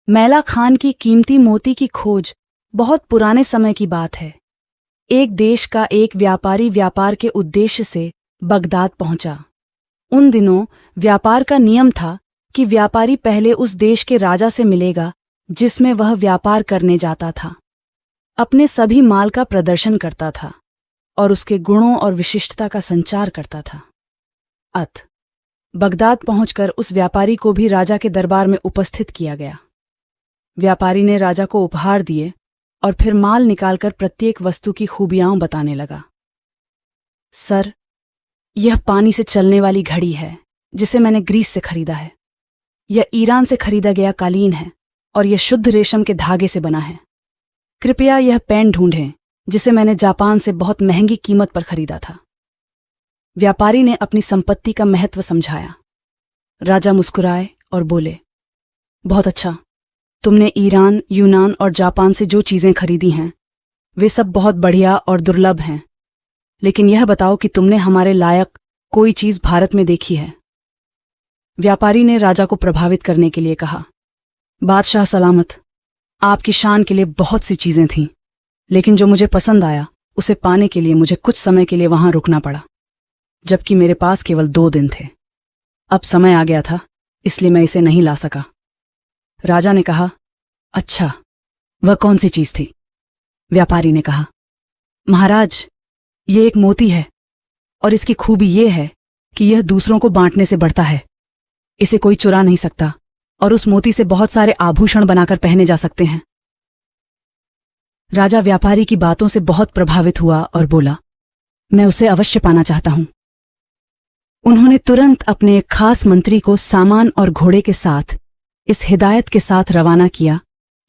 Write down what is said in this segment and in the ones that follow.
मैला खान की कीमती मोती की खोज बहुत पुराने समय की बात है। एक देश का एक व्यापारी व्यापार के उद्देश्य से बगदाद पहुंचा। उन दिनों व्यापार का नियम था कि व्यापारी पहले उस देश के राजा से मिलेगा जिसमें वह व्यापार करने जाता था, अपने सभी माल का प्रदर्शन करता था और उसके गुणों और विशिष्टता का संचार करता था। बगदाद पहुंचकर उस व्यापारी को भी राजा के दरबार में उपस्थित किया गया। व्यापारी ने राजा को उपहार दिए और फिर माल निकालकर प्रत्येक वस्तु की खूबियां बताने लगा। सर, यह पानी से चलने वाली घड़ी है जिसे मैंने ग्रीस से खरीदा है। यह ईरान से खरीदा गया कालीन है और यह शुद्ध रेशम के धागे से बना है। कृपया यह पेन ढूंढें जिसे मैंने जापान से बहुत महंगी कीमत पर खरीदा था। व्यापारी ने अपनी संपत्ति का महत्व समझाया। राजा मुस्कुराए और बोले, बहुत अच्छा, तुमने ईरान, यूनान और जापान से जो चीजें खरीदी हैं वे सब बहुत बढ़िया और दुर्लभ हैं, लेकिन यह बताओ कि तुमने हमारे लायक कोई चीज भारत में देखी है? व्यापारी ने राजा को प्रभावित करने के लिए कहा, बादशाह सलामत, आपकी शान के लिए बहुत सी चीजें थीं, लेकिन जो मुझे पसंद आया उसे पाने के लिए मुझे कुछ समय के लिए वहां रुकना पड़ा, जबकि मेरे पास केवल 2 दिन थे। अब समय आ गया था, इसलिए मैं इसे नहीं ला सका। राजा ने कहा, अच्छा, वह कौन सी चीज थी? व्यापारी ने कहा, महाराज, ये एक मोती है और इसकी खूबी ये है कि यह दूसरों को बांटने से बढ़ता है। इसे कोई चुरा नहीं सकता और उस मोती से बहुत सारे आभूषण बनाकर पहने जा सकते हैं। राजा व्यापारी की बातों से बहुत प्रभावित हुआ और बोला, मैं उसे अवश्य पाना चाहता हूं। उन्होंने तुरंत अपने एक खास मंत्री को सामान और घोड़े के साथ इस हिदायत के साथ रवाना किया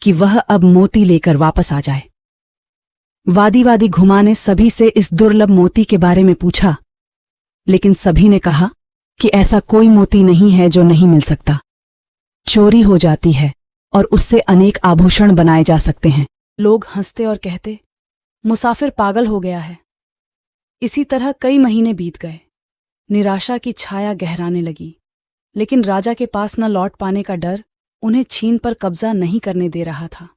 कि वह अब मोती लेकर वापस आ जाए। वादी वादी घुमा ने सभी से इस दुर्लभ मोती के बारे में पूछा, लेकिन सभी ने कहा कि ऐसा कोई मोती नहीं है जो नहीं मिल सकता। चोरी हो जाती है और उससे अनेक आभूषण बनाए जा सकते हैं। लोग हंसते और कहते, मुसाफिर पागल हो गया है। इसी तरह कई महीने बीत गए। निराशा की छाया गहराने लगी, लेकिन राजा के पास न लौट पाने का डर उन्हें छीन पर कब्जा नहीं करने दे रहा था।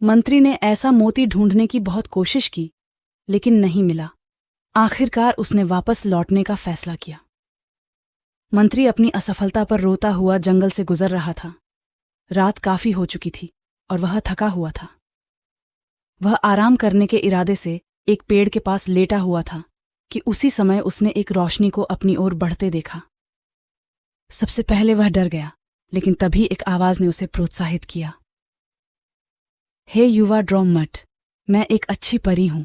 मंत्री ने ऐसा मोती ढूंढने की बहुत कोशिश की, लेकिन नहीं मिला। आखिरकार उसने वापस लौटने का फैसला किया। मंत्री अपनी असफलता पर रोता हुआ जंगल से गुजर रहा था। रात काफी हो चुकी थी और वह थका हुआ था। वह आराम करने के इरादे से एक पेड़ के पास लेटा हुआ था कि उसी समय उसने एक रोशनी को अपनी ओर बढ़ते देखा। सबसे पहले वह डर गया, लेकिन तभी एक आवाज ने उसे प्रोत्साहित किया, हे युवा ड्रोमट, मैं एक अच्छी परी हूं।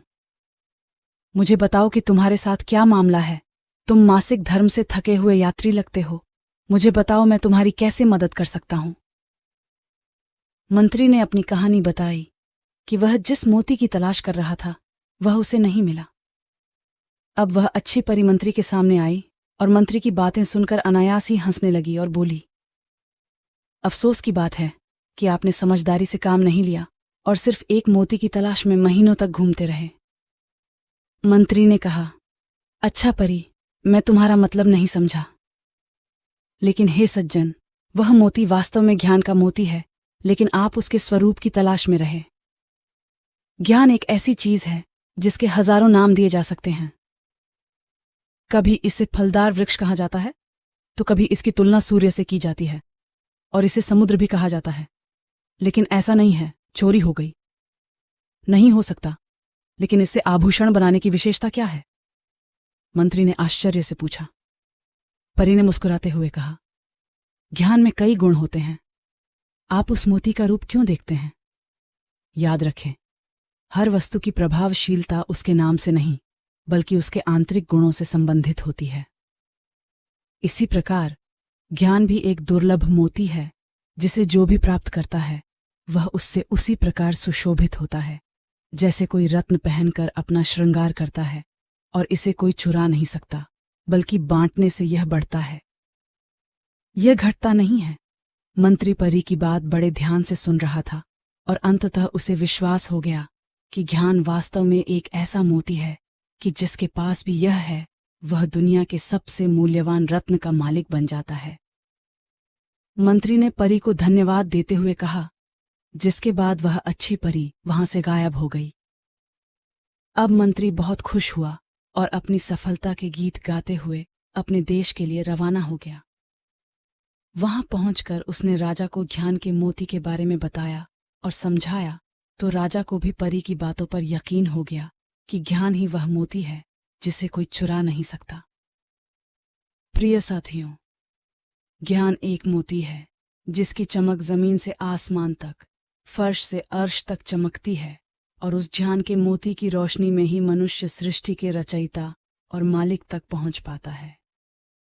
मुझे बताओ कि तुम्हारे साथ क्या मामला है। तुम मासिक धर्म से थके हुए यात्री लगते हो। मुझे बताओ, मैं तुम्हारी कैसे मदद कर सकता हूं। मंत्री ने अपनी कहानी बताई कि वह जिस मोती की तलाश कर रहा था वह उसे नहीं मिला। अब वह अच्छी परी मंत्री के सामने आई और मंत्री की बातें सुनकर अनायास ही हंसने लगी और बोली, अफसोस की बात है कि आपने समझदारी से काम नहीं लिया और सिर्फ एक मोती की तलाश में महीनों तक घूमते रहे। मंत्री ने कहा, अच्छा परी, मैं तुम्हारा मतलब नहीं समझा, लेकिन हे सज्जन, वह मोती वास्तव में ज्ञान का मोती है, लेकिन आप उसके स्वरूप की तलाश में रहे। ज्ञान एक ऐसी चीज है जिसके हजारों नाम दिए जा सकते हैं। कभी इसे फलदार वृक्ष कहा जाता है, तो कभी इसकी तुलना सूर्य से की जाती है और इसे समुद्र भी कहा जाता है। लेकिन ऐसा नहीं है, चोरी हो गई। नहीं हो सकता, लेकिन इससे आभूषण बनाने की विशेषता क्या है? मंत्री ने आश्चर्य से पूछा। परी ने मुस्कुराते हुए कहा, ज्ञान में कई गुण होते हैं। आप उस मोती का रूप क्यों देखते हैं? याद रखें, हर वस्तु की प्रभावशीलता उसके नाम से नहीं, बल्कि उसके आंतरिक गुणों से संबंधित होती है। इसी प्रकार ज्ञान भी एक दुर्लभ मोती है, जिसे जो भी प्राप्त करता है वह उससे उसी प्रकार सुशोभित होता है जैसे कोई रत्न पहनकर अपना श्रृंगार करता है, और इसे कोई चुरा नहीं सकता, बल्कि बांटने से यह बढ़ता है। यह घटता नहीं है। मंत्री परी की बात बड़े ध्यान से सुन रहा था और अंततः उसे विश्वास हो गया कि ज्ञान वास्तव में एक ऐसा मोती है कि जिसके पास भी यह है वह दुनिया के सबसे मूल्यवान रत्न का मालिक बन जाता है। मंत्री ने परी को धन्यवाद देते हुए कहा, जिसके बाद वह अच्छी परी वहां से गायब हो गई। अब मंत्री बहुत खुश हुआ और अपनी सफलता के गीत गाते हुए अपने देश के लिए रवाना हो गया। वहां पहुंचकर उसने राजा को ज्ञान के मोती के बारे में बताया और समझाया, तो राजा को भी परी की बातों पर यकीन हो गया कि ज्ञान ही वह मोती है जिसे कोई चुरा नहीं सकता। प्रिय साथियों, ज्ञान एक मोती है जिसकी चमक जमीन से आसमान तक, फर्श से अर्श तक चमकती है, और उस ज्ञान के मोती की रोशनी में ही मनुष्य सृष्टि के रचयिता और मालिक तक पहुंच पाता है।